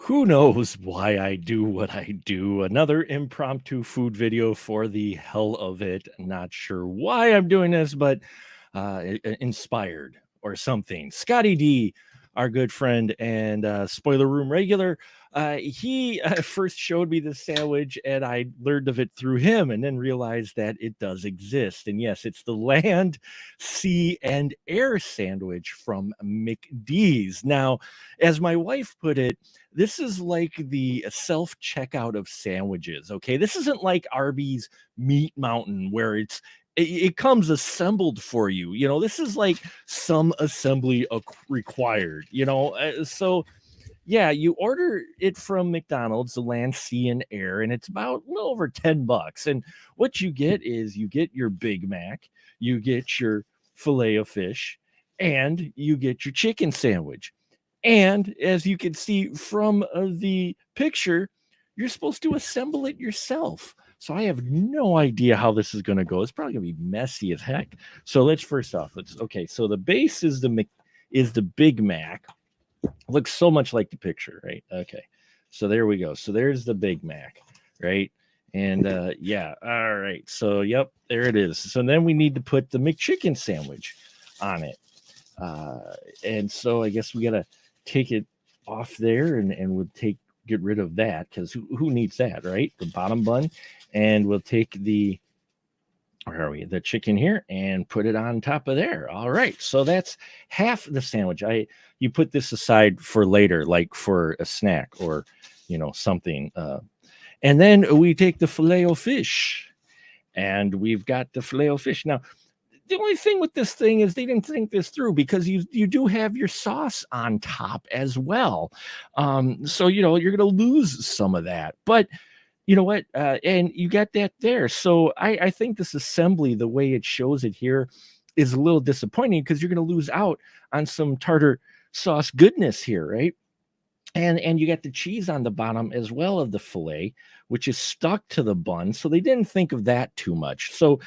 Who knows why I do what I do? Another impromptu food video for the hell of it. Not sure why I'm doing this, but inspired or something. Scotty D, our good friend and spoiler room regular, he first showed me this sandwich and I learned of it through him and then realized that it does exist. And yes, it's the land, sea, and air sandwich from McD's. Now, as my wife put it, this is like the self checkout of sandwiches. Okay. This isn't like Arby's Meat Mountain where it comes assembled for you. This is like some assembly required. So yeah, you order it from McDonald's, the land, sea, and air, and it's about a little over $10. And what you get is you get your Big Mac, you get your filet of fish, and you get your chicken sandwich. And as you can see from the picture, you're supposed to assemble it yourself. So I have no idea how this is going to go. It's probably going to be messy as heck. So okay. So the base is the Big Mac. Looks so much like the picture, right? Okay. So there we go. So there's the Big Mac, right? And yeah, all right. So yep, there it is. So then we need to put the McChicken sandwich on it. And so I guess we gotta take it off there and we'll get rid of that because who needs that, right? The bottom bun, and we'll take the chicken here and put it on top of there. All right, so that's half the sandwich. You put this aside for later, like for a snack or something. And then we take the filet o fish, and we've got the filet o fish now. The only thing with this thing is they didn't think this through because you do have your sauce on top as well. So you're going to lose some of that, but you know what? And you got that there. So I think this assembly, the way it shows it here, is a little disappointing because you're going to lose out on some tartar sauce goodness here, right? And you got the cheese on the bottom as well of the filet, which is stuck to the bun. So they didn't think of that too much. So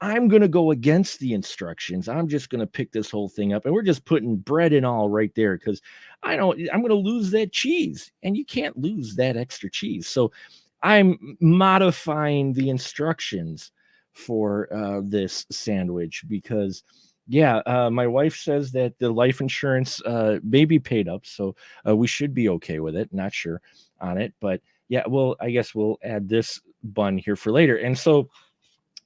I'm going to go against the instructions. I'm just going to pick this whole thing up and we're just putting bread and all right there because I'm going to lose that cheese and you can't lose that extra cheese. So I'm modifying the instructions for this sandwich because, yeah, my wife says that the life insurance may be paid up. So we should be okay with it. Not sure on it. But yeah, I guess we'll add this bun here for later. And so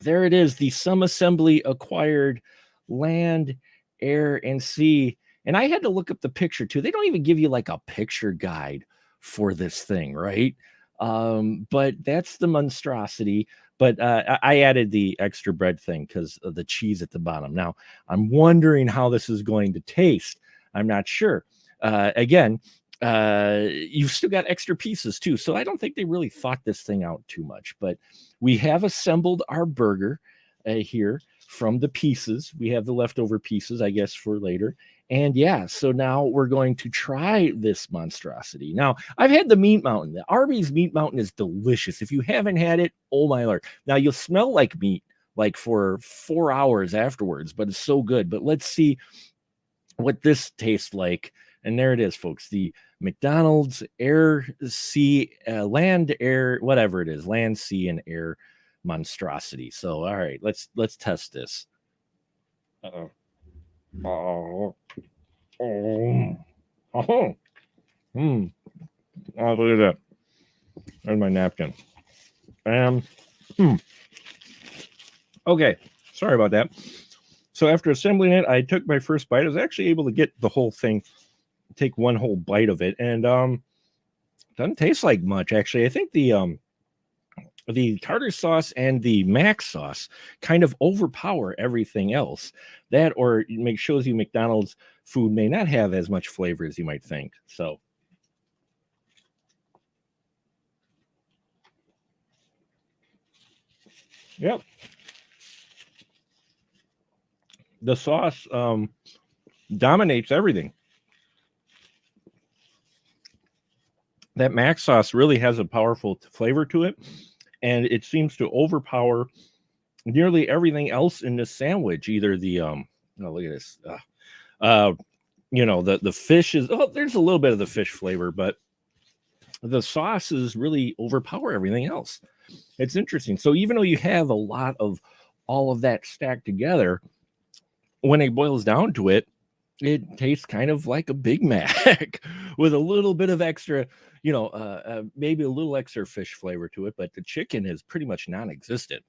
there it is, the some assembly acquired land, air, and sea. And I had to look up the picture too. They don't even give you like a picture guide for this thing, right? But that's the monstrosity. But I added the extra bread thing because of the cheese at the bottom. Now, I'm wondering how this is going to taste. I'm not sure. Again, you've still got extra pieces too. So I don't think they really thought this thing out too much, but we have assembled our burger here from the pieces. We have the leftover pieces, I guess, for later. And yeah, so now we're going to try this monstrosity. Now, I've had the Meat Mountain. The Arby's Meat Mountain is delicious. If you haven't had it, oh my Lord. Now, you'll smell like meat like for 4 hours afterwards, but it's so good. But let's see what this tastes like. And there it is, folks. The McDonald's air, sea, land, air, whatever it is, land, sea, and air monstrosity. So, all right, let's test this. Uh-oh. Oh, oh, oh, oh, look at that. There's my napkin. Okay, sorry about that. So after assembling it, I took my first bite. I was actually able to get the whole thing, take one whole bite of it, and doesn't taste like much actually. I think the tartar sauce and the mac sauce kind of overpower everything else. That or shows you McDonald's food may not have as much flavor as you might think. So yep, the sauce dominates everything. That mac sauce really has a powerful flavor to it, and it seems to overpower nearly everything else in this sandwich. Either the oh, look at this, the fish is, there's a little bit of the fish flavor, but the sauces really overpower everything else. It's interesting. So even though you have a lot of all of that stacked together, when it boils down to it, it tastes kind of like a Big Mac with a little bit of extra, maybe a little extra fish flavor to it, but the chicken is pretty much non-existent,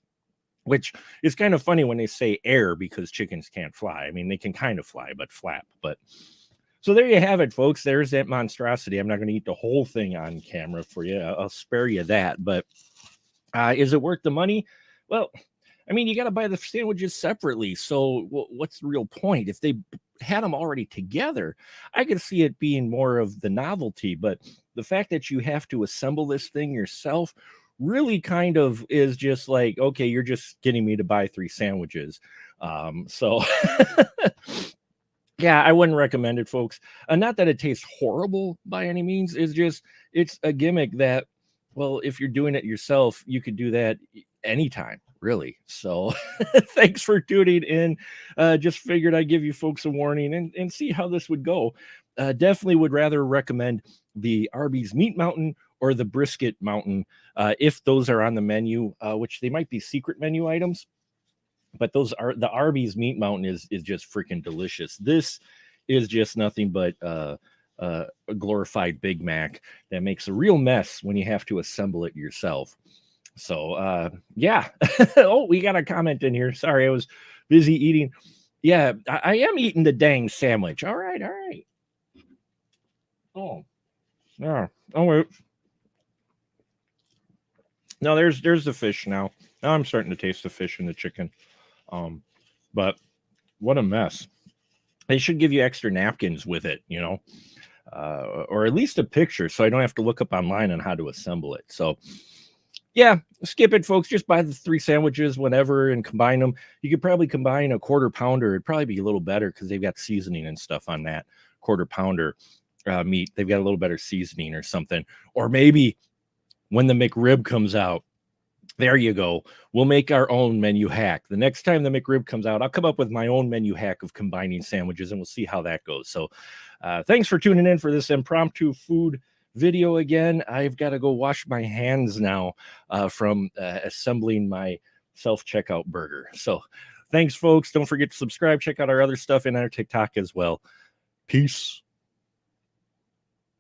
which is kind of funny when they say air because chickens can't fly. I mean, they can kind of fly, but flap. But so there you have it, folks. There's that monstrosity. I'm not going to eat the whole thing on camera for you. I'll spare you that. But is it worth the money? Well, I mean, you got to buy the sandwiches separately. So what's the real point? If they had them already together, I could see it being more of the novelty. But the fact that you have to assemble this thing yourself really kind of is just like, okay, you're just getting me to buy 3 sandwiches. So yeah, I wouldn't recommend it, folks. Not that it tastes horrible by any means. It's a gimmick that, well, if you're doing it yourself, you could do that anytime, really. So thanks for tuning in. Just figured I'd give you folks a warning and see how this would go. Definitely would rather recommend the Arby's Meat Mountain or the Brisket Mountain if those are on the menu, which they might be secret menu items. But those are the Arby's Meat Mountain is just freaking delicious. This is just nothing but a glorified Big Mac that makes a real mess when you have to assemble it yourself. So yeah. Oh, we got a comment in here. Sorry, I was busy eating. Yeah, I am eating the dang sandwich. All right. Oh, yeah. Oh wait. No, there's the fish now. Now I'm starting to taste the fish and the chicken. But what a mess. They should give you extra napkins with it, or at least a picture so I don't have to look up online on how to assemble it. So yeah, skip it, folks. Just buy the 3 sandwiches whenever and combine them. You could probably combine a quarter pounder. It'd probably be a little better because they've got seasoning and stuff on that quarter pounder meat. They've got a little better seasoning or something. Or maybe when the McRib comes out, there you go. We'll make our own menu hack. The next time the McRib comes out, I'll come up with my own menu hack of combining sandwiches, and we'll see how that goes. So thanks for tuning in for this impromptu food video again. I've got to go wash my hands now from assembling my self-checkout burger. So thanks, folks. Don't forget to subscribe. Check out our other stuff in our TikTok as well. Peace.